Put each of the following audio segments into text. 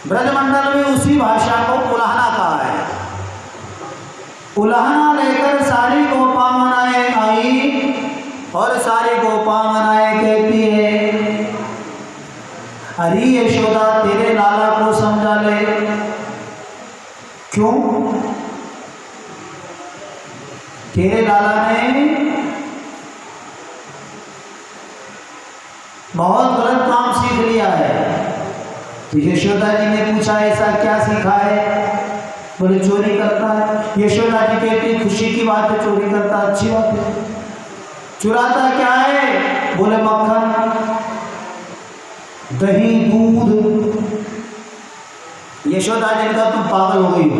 ब्रजमंडल में उसी भाषा को उलाहना कहा है। उलाहना लेकर सारी गोपांगनाएं आई और सारी गोपांगनाएं कहती है अरे यशोदा तेरे लाला को समझा ले। क्यों? तेरे लाला ने बहुत गलत काम सीख लिया है। तो यशोदा जी ने पूछा ऐसा क्या सीखा है? बोले चोरी करता है। यशोदा जी कहती खुशी की बात है, चोरी करता अच्छी बात है। चुराता क्या है? बोले मक्खन, दही, दूध। यशोदा जी ने कहा तुम पागल हो गई हो।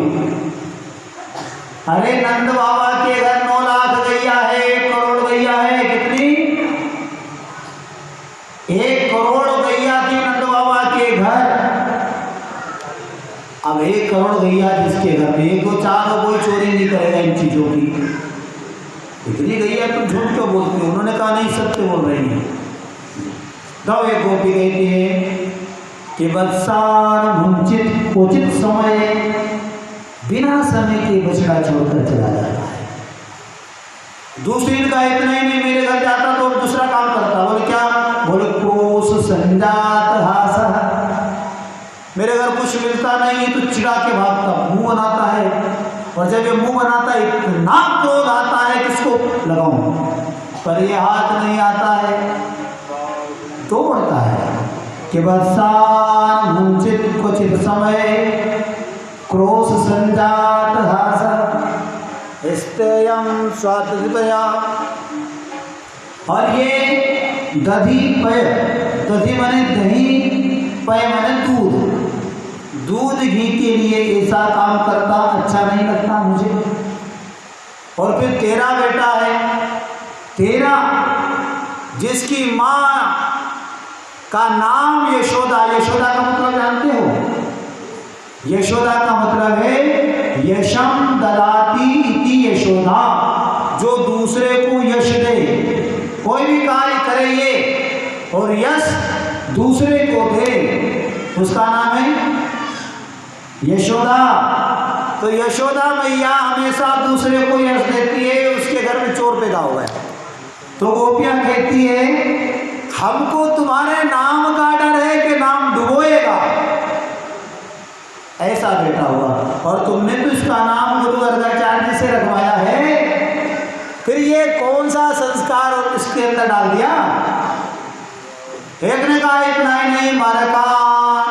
अरे नंद बाबा के घर 9 लाख गैया है, 1 करोड़ गैया है। कितनी? 1 करोड़ गैया थी नंद बाबा के घर। अब 1 करोड़ गैया जिसके घर में 1 2 4 कोई चोरी नहीं करेगा इन चीजों की। इतनी गैया तुम झूठ क्यों बोलते हो? उन्होंने कहा नहीं सत्य बोल रही है। तब एक गोपी कहती है कि बत्सार मुंचित उचित समय बिना समय के बछड़ा छोड़कर चला जाता है। दूसरी का इतना ही नहीं, मेरे घर जाता तो दूसरा काम करता। बोले क्या? बोले क्रोश संजात हासा, मेरे घर कुछ मिलता नहीं तो चिढ़ा के भागता, मुंह बनाता है। और जब ये मुंह बनाता है इतना क्रोध आता है किसको लगाऊं, पर ये हाथ नहीं आता है तो बढ़ता है कि बत्सार मुंचित क्वचित समय क्रोश संजात हासा स्तेयम स्वातया। और ये दधी पय, दधी माने दही, पय माने दूध, दूध घी के लिए ऐसा काम करता अच्छा नहीं लगता मुझे। और फिर तेरा बेटा है, तेरा जिसकी माँ का नाम यशोदा, यशोदा का मतलब जानते हो? यशोदा का मतलब है यशम ददाति इति यशोदा, जो दूसरे को यश दे। कोई भी कार्य करे ये और यश दूसरे को दे, उसका नाम है यशोदा। तो यशोदा मैया हमेशा दूसरे को यश देती है। उसके घर में चोर पैदा हुआ है तो गोपियां कहती है हमको तुम्हारे नाम का डर है कि नाम डुबोएगा। ऐसा बेटा हुआ और तुमने तो इसका नाम गुरु गर्गाचार्य से रखवाया है। फिर ये कौन सा संस्कार और इसके अंदर डाल दिया? एक ने कहा इतना ही नहीं, मरकान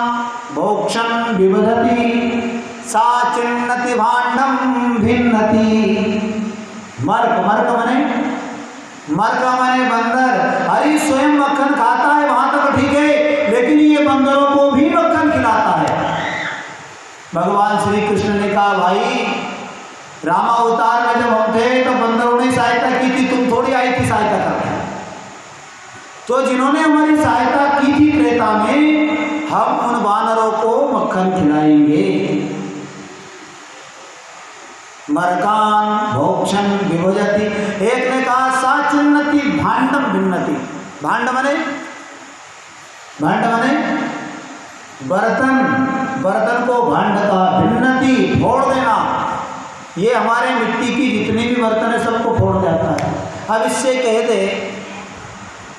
भोक्षण विबधति सा चिन्नति भांडम भिन्नति। मर्क, मर्क माने बंदर। हरि स्वयं मक्खन खाता है वहां तक ठीक है, लेकिन ये बंदरों को भी मक्खन खिलाता है। भगवान श्री कृष्ण ने कहा भाई रामावतार में जब हम थे तो बंदरों ने सहायता की थी, तुम थोड़ी आई थी सहायता करने। तो जिन्होंने हमारी सहायता की थी त्रेता में, हम उन वानरों को मक्खन खिलाएंगे। मरकान भोक्षण विभजति। एक ने कहा साचिन्नति भांडम भिन्नति। भांड माने बर्तन, बर्तन को भांड का, भिन्नति फोड़ देना। ये हमारे मिट्टी की जितनी भी बर्तन है सबको फोड़ जाता है। अब इससे कह दे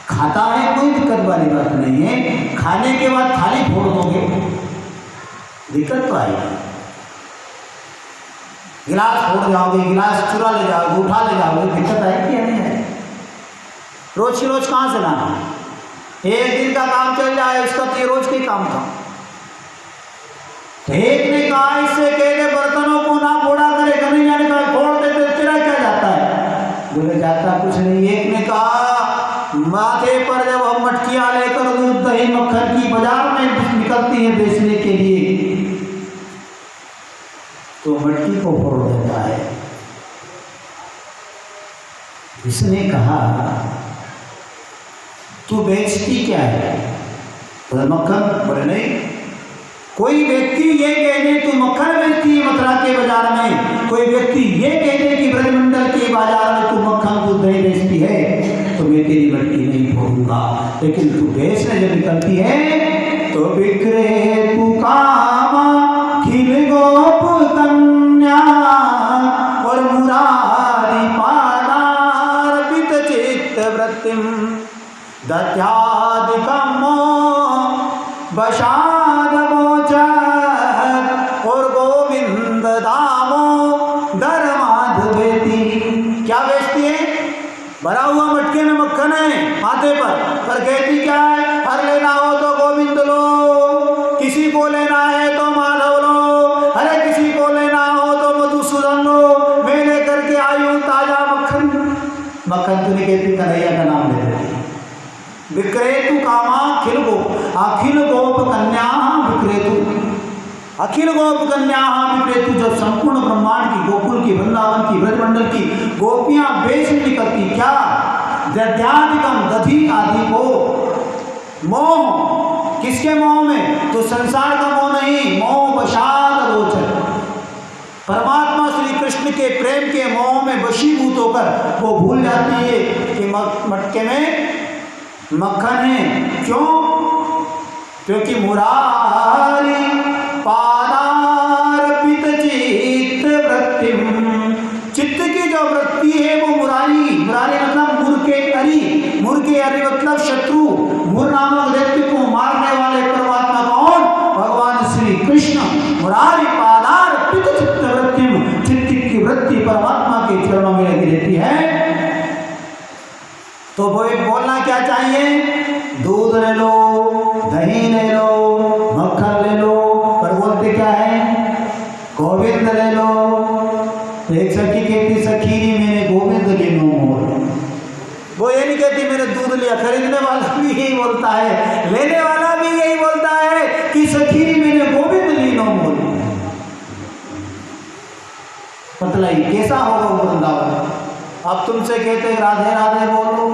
खाता है कोई दिक्कत वाली बात नहीं है, खाने के बाद थाली फोड़ दोगे दिक्कत तो आएगी। गिलास फोड़ जाओगे, गिलास चुरा ले जाओगे, उठा ले जाओगे, दिक्कत आएगी या नहीं है? रोज की रोज कहाँ से लाना? एक दिन का काम चल जाए उसका तो रोज के काम था। तो एक ने कहा इससे कह दे बर्तनों को ना फोड़ा करे, नहीं जाने का फोड़ देते तेरा क्या जाता है? बोले जाता कुछ नहीं। एक ने कहा माथे पर जब हम मटकियां लेकर दूध दही मक्खन की बाजार में निकलती है बेचने के लिए तो मटकी को फोड़ देता है। इसने कहा तू बेचती क्या है? बोले मक्खन। बोले नहीं, कोई व्यक्ति ये कह दे तू मक्खन बेचती है मथुरा के बाजार में, कोई व्यक्ति ये कह दे कि ब्रजमंडल के बाजार में तू मक्खन दूध दही बेचती है तो मैं तेरी मटकी नहीं फोड़ूंगा। लेकिन तू बेचने जब निकलती है तो बिक्रे तू कामा खिल गोप कन्या और मुरारी पादार्पित चित्त वृत्तिम दत्यादिकम बशाद मोचन और गोविंद दामो दर माधवेती। क्या बेचती है? भरा हुआ मटके में मक्खन है माथे पर कहती क्या है? हर लेना हो तो गोविंद लो, किसी को लेना है तो माधव लो, अरे किसी को लेना हो तो मधुसूदन लो, मैं लेकर के आई हूँ ताजा मक्खन। मक्खन तुनी कहती कन्हैया का नाम ले देती। विक्रेतु कामा अखिल गोप कन्या विक्रेतु, अखिल गोप कन्या विक्रेतु। जब संपूर्ण ब्रह्मांड की, गोकुल की, वृंदावन की, ब्रजमंडल की गोपियां बेच निकलती क्या? दध्यादिकम, दधी आदि को मोह, किसके मोह में? तो संसार का मोह नहीं, मोह वशाद लोचन, परमात्मा श्री कृष्ण के प्रेम के मोह में वशीभूत होकर वो भूल जाती है कि मटके में मक्खन है। क्यों? क्योंकि मुरारी पादार्पित चित्त वृत्तिम, चित्त की जो वृत्ति है वो मुरारी, मुरारी मतलब मुर के अरि, मुर के अरि मतलब शत्रु, मुर नामक व्यक्ति को मारने वाले परमात्मा कौन? भगवान श्री कृष्ण। मुरारी पादार्पित चित्त वृत्तिम, चित्त की वृत्ति परमात्मा के चरणों में लगी रहती है। तो वो एक बोलना क्या चाहिए? दूध ले लो, दही ले लो, मक्खन ले लो, पर बोलते क्या है? गोविंद ले लो। एक सखी कहती सखीरी मैंने गोविंद ले लो मोर, वो ये नहीं कहती मैंने दूध लिया। खरीदने वाला भी यही बोलता है, लेने वाला भी यही बोलता है कि सखीरी मैंने गोविंद ले लो मोर। बतलाइए कैसा होगा वो वृंदावन? अब तुमसे कहते राधे राधे बोलो,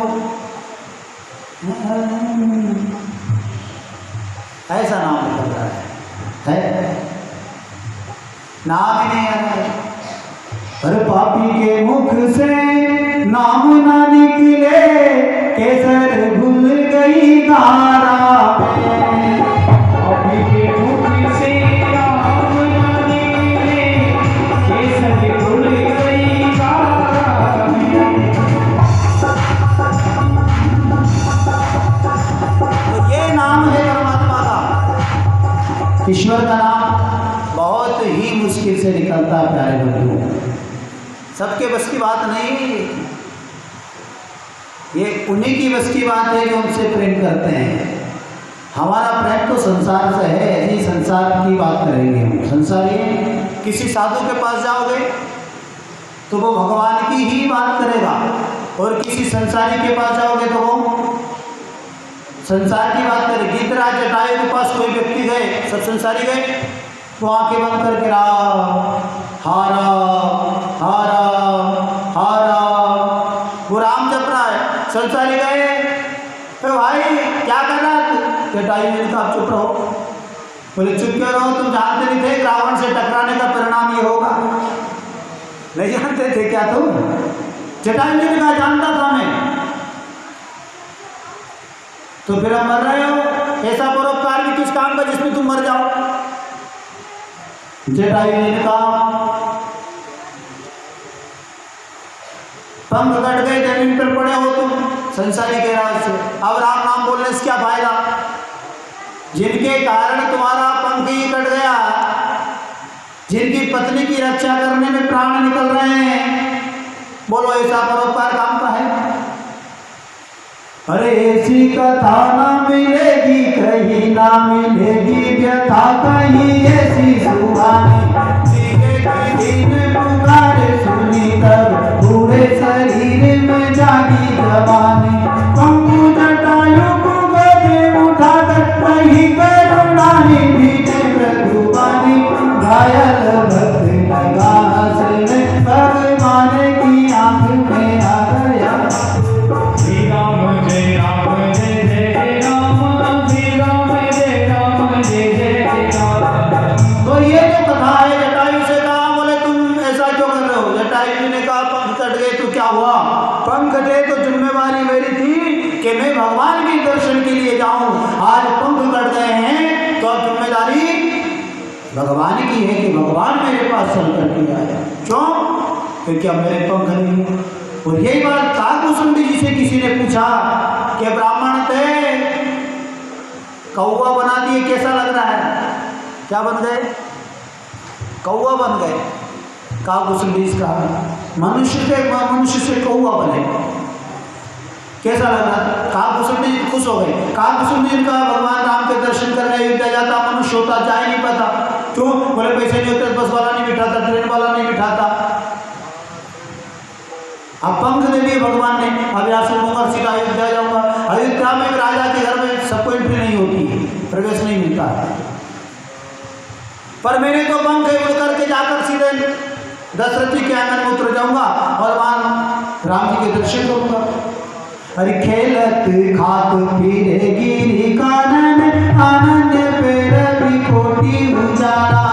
ऐसा नाम निकल रहा है? नाम ही नहीं आ रहा है। अरे पापी के मुख से नाम ना निकले, केसर भूल गई गारा। पापी के मुख से नाम ना निकले, केसर भूल गई गारा। तो ये नाम है परमात्मा का, ईश्वर का नाम बहुत ही मुश्किल से निकलता है प्यारे बंधुओं, सबके बस की बात नहीं। ये उन्हीं की बस की बात है जो उनसे प्रेम करते हैं। हमारा प्रेम तो संसार से है, ऐसी संसार की बात करेंगे हम। संसारी किसी साधु के पास जाओगे तो वो भगवान की ही बात करेगा, और किसी संसारी के पास जाओगे तो वो संसार की बात करें। गीतराज जटायु के पास कोई व्यक्ति गए, सब संसारी गए, तो आंखें बंद करके हारा हारा हारा, वो राम जप रहा है। संसारी गए, तो भाई क्या कर रहा है तू? जटायु ने कहा चुप रहो। बोले चुप क्यों रहो? तुम जानते नहीं थे रावण से टकराने का परिणाम ये होगा? नहीं जानते थे क्या तुम? जटायु ने कहा जानता था मैं। तो फिर अब मर रहे हो, ऐसा परोपकार भी किस काम का जिसमें तुम मर जाओ? जटायु ने कहा पंख कट गए, जमीन पर पड़े हो तुम संसारी के राज से, अब राम नाम बोलने से क्या फायदा? जिनके कारण तुम्हारा पंख ही कट गया, जिनकी पत्नी की रक्षा करने में प्राण निकल रहे हैं, बोलो ऐसा परोपकार काम का है? अरे ऐसी कथा ना मिलेगी कहीं, ना मिलेगी व्यथा कहीं ऐसी सुहानी। दिन पुकारे सुनी तब पूरे शरीर में जागी जवानी। पंखु जटायु को गले उठा कर कहीं करुणानी भीटे प्रभुवानी। घायल भक्त लगा हंसने, भगवान की आंख में आ गया। श्री राम जय राम जय जय राम, श्री राम जय राम जय जय राम। तो ये जो कथा है, जटायु से कहा बोले तुम ऐसा क्यों कर रहे हो? जटायु ने कहा पंख कट गए तो क्या हुआ? पंख कटे तो जिम्मेवारी मेरी थी कि मैं भगवान के दर्शन के लिए जाऊं। आज पंख कट गए हैं तो जिम्मेदारी भगवान की है कि भगवान मेरे पास चल करके आए। क्यों? क्योंकि अब मेरे पंख नहीं। और यही बात काकुसुंडी जी से किसी ने पूछा कि ब्राह्मण थे, कौवा बना दिए, कैसा लग रहा है? क्या बन गए? कौवा बन गए। काकुसुंडी का मनुष्य से कौवा बने, कैसा लग रहा? काकुसुंडी खुश हो गए। काकुसुंडी का भगवान राम के दर्शन करने अयोध्या जाता, मनुष्य होता, जा ही नहीं पाता। क्यों? बोले पैसे नहीं होते, बस वाला नहीं बिठाता, ट्रेन वाला नहीं बिठाता। अब पंख दे दिए भगवान ने, अब यहाँ से मुकर सीधा अयोध्या जाऊंगा। अयोध्या में राजा के घर में सबको एंट्री नहीं होती है, प्रवेश नहीं मिलता है, पर मैंने तो पंख उड़ करके जाकर सीधे दशरथ जी के आंगन में उतर जाऊंगा और वहां राम जी के दर्शन करूंगा। अरे खेलत खात फिरे गिरी कानन, आनंद पे रवि कोटि उजाला।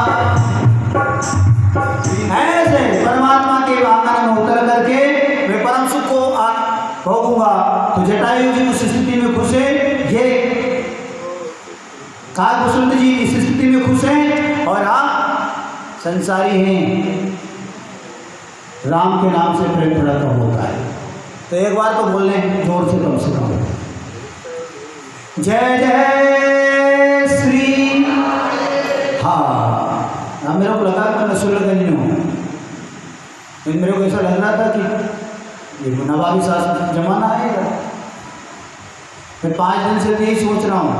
ऐसे परमात्मा के आंगन में उतर करके मैं परम सुख को भोगूंगा। तो जटायु जी उस स्थिति में खुश है, ये काकुसुंडी जी इस स्थिति में खुश हैं, और आप संसारी हैं। राम के नाम से प्रेम थोड़ा कम होता है, तो एक बार तो बोल लें जोर से, कम से कम जय जय श्री। हाँ, मेरे को लगा मैं रसूलगंज में हूँ, लेकिन मेरे को ऐसा लग रहा था कि ये नवाबी शासन जमाना आएगा। मैं 5 दिन से तो यही सोच रहा हूँ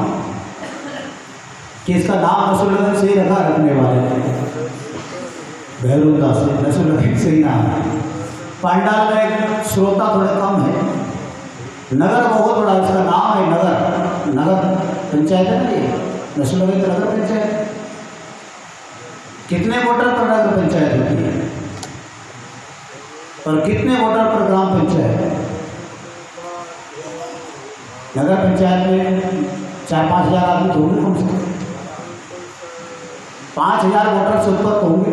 कि इसका नाम रसूलगंज से ही रखने वाले भैरवदास से, रसूलगंज से ही नाम है। पांडाल में श्रोता थोड़ा कम है, नगर बहुत बड़ा, इसका नाम है नगर। नगर पंचायत है ना ये, रसूलगंज नगर पंचायत। कितने वोटर पर नगर पंचायत होती है और कितने वोटर पर ग्राम पंचायत? नगर पंचायत में 4-5 हज़ार आदमी तो होंगे कम से कम, 5,000 वोटर से ऊपर तो होंगे,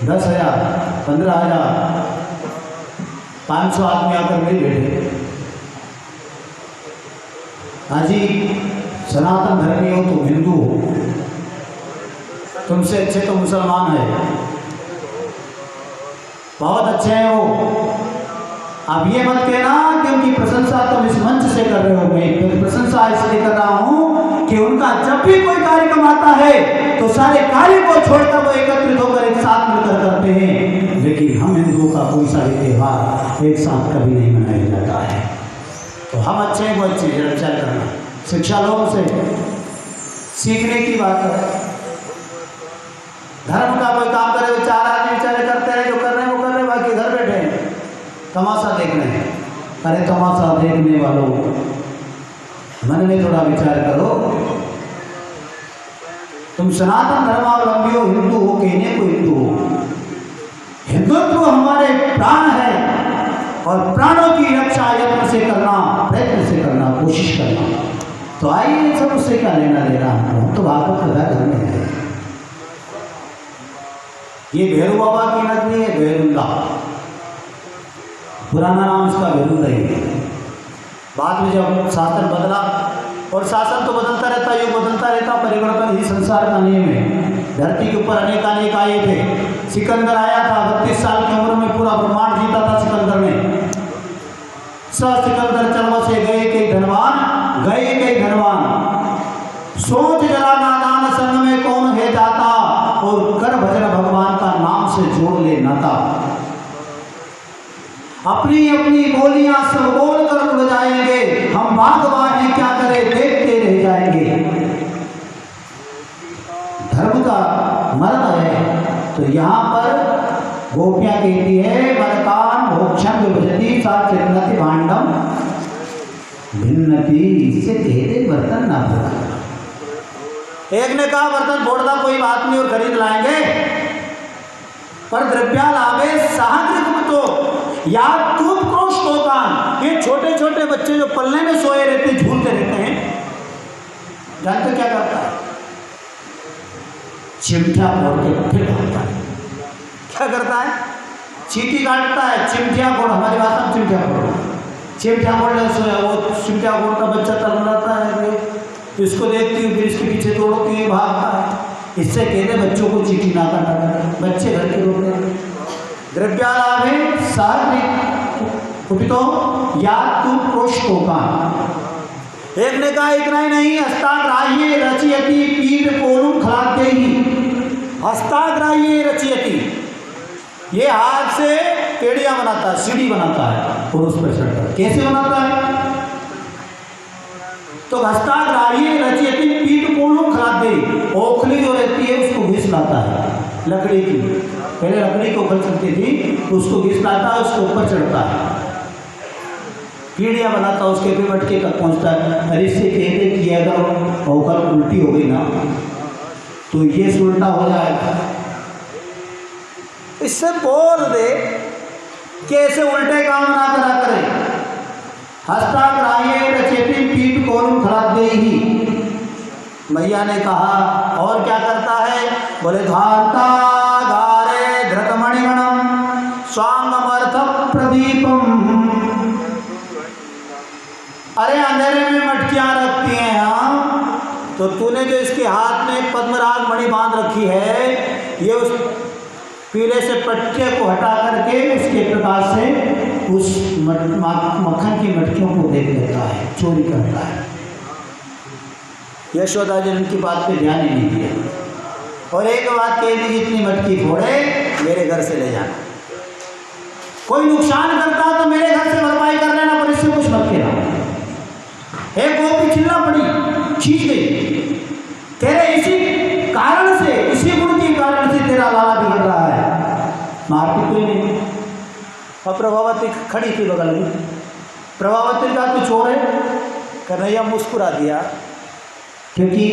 10,000, 15,000, 500 आदमी आकर नहीं बैठे। हाजी सनातन धर्मी हो तो हिंदू हो, तुमसे अच्छे तो मुसलमान है, बहुत अच्छे हैं वो। अब ये मत कहना कि उनकी प्रशंसा तुम इस मंच से कर रहे हो। मैं प्रशंसा इसलिए कर रहा हूँ कि उनका जब भी कोई कार्यक्रम आता है तो सारे कार्य को छोड़कर वो एकत्रित होकर एक साथ मिलकर करते हैं। लेकिन हम हिंदुओं का कोई सा भी त्यौहार एक साथ कभी नहीं मनाया जाता है। तो हम अच्छे हैं, वो अच्छे हैं, विचार करना। शिक्षा लोगों से सीखने की बात है। धर्म का कोई काम करे, 4 आदमी विचारे करते हैं, जो कर रहे हैं वो कर रहे हैं, बाकी घर बैठे हैं तमाशा देख रहे हैं। अरे तमाशा देखने वालों, मन में थोड़ा विचार करो। तुम सनातन धर्मावलंबी हो, हिंदू हो, कहने को हिंदू हो। हिंदुत्व हमारे प्राण है और प्राणों की रक्षा यत्न से करना, प्रयत्न से करना, कोशिश करना। तो आइए सब उससे क्या लेना देना, हम तो भागवत कथा करने हैं। ये भैरू बाबा की नगरी है, भैरुंदा, पुराना नाम इसका भैरुंदा ही है। बाद में जब शासन बदला, और शासन तो बदलता रहता, युग बदलता रहता, परिवर्तन ही संसार का नियम है। धरती के ऊपर अनेक आए थे। सिकंदर आया था, 32 साल की उम्र में पूरा ब्रह्मांड जीता था सिकंदर ने। सिकंदर चर्म से गए कई धनवान, गए कई धनवान। सोच जरा नादान संग में कौन है जाता, और कर भजन भगवान का नाम से जोड़ ले नाता। अपनी अपनी बोलियां सब बोल कर उड़ जाएंगे, हम बागवानी क्या करें देखते रह जाएंगे। धर्म का मर्म है। तो यहाँ पर गोपियां कहती है, मरकान भोक्षम विभजति सा चिन्नति भांडम भिन्नति। इससे कहते बर्तन ना फोड़ा। एक ने कहा बर्तन फोड़ना कोई बात नहीं और खरीद लाएंगे, पर द्रव्या लाभे साहगृह तो या तुम क्रोश होता। ये छोटे छोटे बच्चे जो पल्ले में सोए रहते, झूलते रहते हैं, जानते क्या करता है? चिमटिया फोड़ के फिर भागता है। क्या करता है? चींटी काटता है, चिमटिया फोड़, हमारी भाषा में चिमटिया फोड़, चिमटिया फोड़ सोया, वो चिमटिया फोड़ का बच्चा तड़मड़ाता है, इसको देखती हूँ, फिर इसके पीछे दौड़ती है, भागता है। इससे कहते बच्चों को चींटी ना काटा करें, बच्चे घर के रोते हैं। द्रव्यालाभे साहगृह कुपितो या तू क्रोश होगा। एक ने कहा इतना ही नहीं, हस्ताग्राह्य रचयति पीठ कोलुम खलाद्यैहि। हस्ताग्राह्य रचयति, ये हाथ से पेड़ियां बनाता है, सीढ़ी बनाता है और उस पर चढ़ता है। कैसे बनाता है? तो हस्ताग्राह्य रचयति पीठ कोलुम खलाद्यैहि, ओखली जो रहती है उसको घिस लाता है लकड़ी की। पहले लकड़ी को ओखल चलती थी, उसको घिस लाता है, उसके ऊपर चढ़ता है, पीढ़ियाँ बनाता, उसके पे मटके तक पहुँचता है। अरे इससे कहते कि अगर ओखल उल्टी हो गई ना तो ये उल्टा हो जाएगा। इससे बोल दे कि ऐसे उल्टे काम ना करा करे। हस्ताग्राह्य रचयति पीठ कोलुम खलाद्यैहि। मैया ने कहा और क्या करता है? बोले धाता गारे धृतमणिगणम स्वांगमर्थ प्रदीपम। अरे अंधेरे में मटकियां रखती हैं हाँ, तो तूने जो इसके हाथ में पद्मराग मणि बांध रखी है, ये उस पीले से पट्टे को हटा करके उसके प्रकाश से उस मक्खन की मटकियों को देख लेता है, चोरी करता है। यशोदा जी ने उनकी बात पे ध्यान ही नहीं दिया और एक बात कह दी, जितनी मटकी फोड़े मेरे घर से ले जाना। कोई नुकसान करता तो मेरे घर से भरपाई कर लेना, पर इससे कुछ मत कहना। एक गोपी चिल्ला पड़ी, खींच गई, तेरे इसी कारण से, इसी गुण के कारण से तेरा लाला बिगड़ रहा है। मारती कोई नहीं। और प्रभावती खड़ी थी बगल में। प्रभावती का तू चोर है? कन्हैया मुस्कुरा दिया, क्योंकि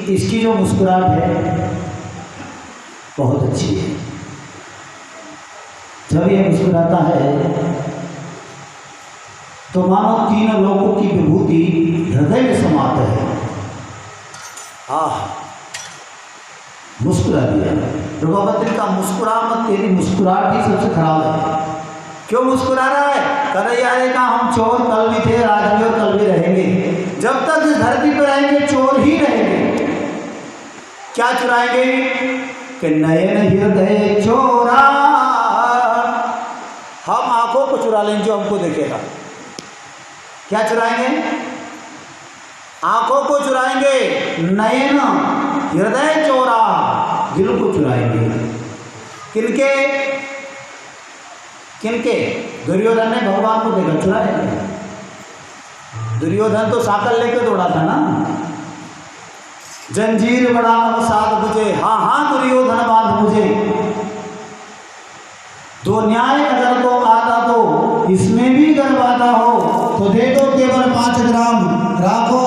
इसकी जो मुस्कुराहट है बहुत अच्छी है। जब यह मुस्कुराता है तो मानो तीनों लोगों की विभूति हृदय में समात है। मुस्कुरा दिया। प्रभावती का मुस्कुरा मत, तेरी मुस्कुराहट ही सबसे खराब है। क्यों मुस्कुरा रहा है? कन्हैया ने कहा हम चोर कल भी थे, आज भी और कल भी रहेंगे। जब तक इस धरती पर रहेंगे चोर ही रहेंगे। क्या चुराएंगे? कि नयन हृदय चोरा। हम आंखों को चुरा लेंगे जो हमको देखेगा। क्या चुराएंगे? आंखों को चुराएंगे, नयन हृदय चोरा, दिल को चुराएंगे। किनके? किनके? दुर्योधन ने भगवान को देखा, चुराएंगे। दुर्योधन तो साकल लेके दौड़ा था ना। जंजीर बड़ा साध मुझे, हाँ हाँ दुर्योधन बांध मुझे। दो न्याय अगर तो आता तो इसमें भी गर्व आता हो, तो दे दो केवल 5 ग्राम राखो।